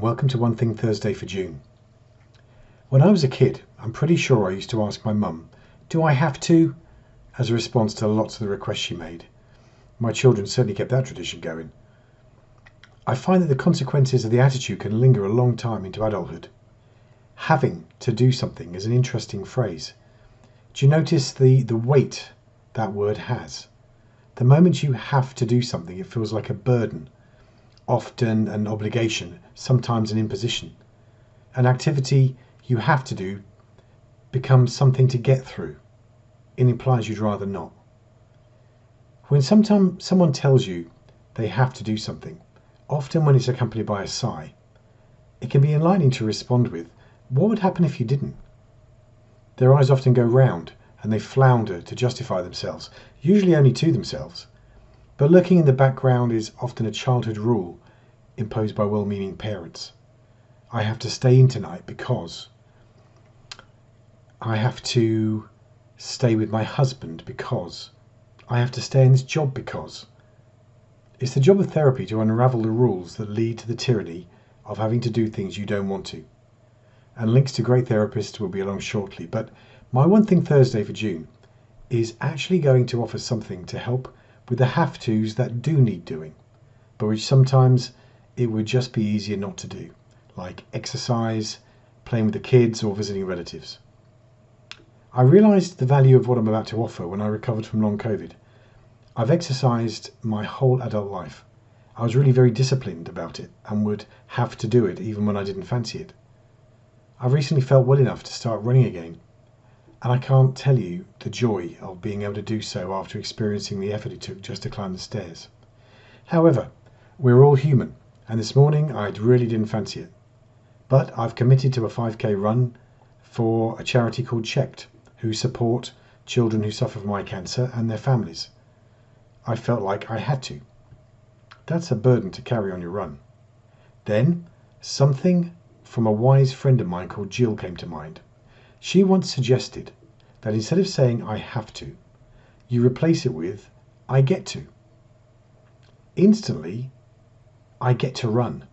and welcome to One Thing Thursday for June. When I was a kid, I'm pretty sure I used to ask my mum, "Do I have to?" as a response to lots of the requests she made. My children certainly kept that tradition going. I find that the consequences of the attitude can linger a long time into adulthood. Having to do something is an interesting phrase. Do you notice the weight that word has? The moment you have to do something, it feels like a burden, often an obligation, sometimes an imposition. An activity you have to do becomes something to get through. It implies you'd rather not. When sometimes someone tells you they have to do something, often when it's accompanied by a sigh, it can be enlightening to respond with, "What would happen if you didn't?" Their eyes often go round and they flounder to justify themselves, usually only to themselves. But lurking in the background is often a childhood rule imposed by well-meaning parents. I have to stay in tonight because. I have to stay with my husband because. I have to stay in this job because. It's the job of therapy to unravel the rules that lead to the tyranny of having to do things you don't want to. And links to great therapists will be along shortly. But my One Thing Thursday for June is actually going to offer something to help with the have-tos that do need doing, but which sometimes it would just be easier not to do, like exercise, playing with the kids, or visiting relatives. I realised the value of what I'm about to offer when I recovered from long COVID. I've exercised my whole adult life. I was really very disciplined about it and would have to do it even when I didn't fancy it. I've recently felt well enough to start running again, and I can't tell you the joy of being able to do so after experiencing the effort it took just to climb the stairs. However, we're all human, and this morning I really didn't fancy it. But I've committed to a 5k run for a charity called Checked, who support children who suffer from eye cancer and their families. I felt like I had to. That's a burden to carry on your run. Then, something from a wise friend of mine called Jill came to mind. She once suggested that instead of saying "I have to," you replace it with "I get to." Instantly, "I get to run"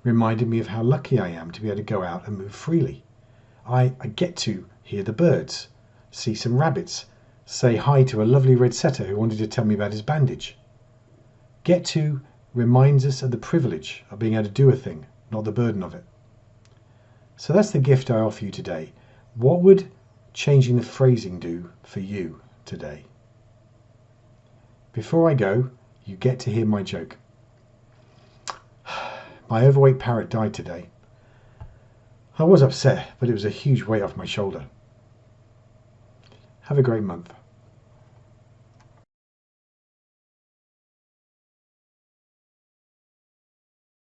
reminded me of how lucky I am to be able to go out and move freely. I get to hear the birds, see some rabbits, say hi to a lovely red setter who wanted to tell me about his bandage. Get to reminds us of the privilege of being able to do a thing, not the burden of it. So that's the gift I offer you today. What would changing the phrasing do for you today? Before I go, you get to hear my joke. My overweight parrot died today. I was upset, but it was a huge weight off my shoulder. Have a great month.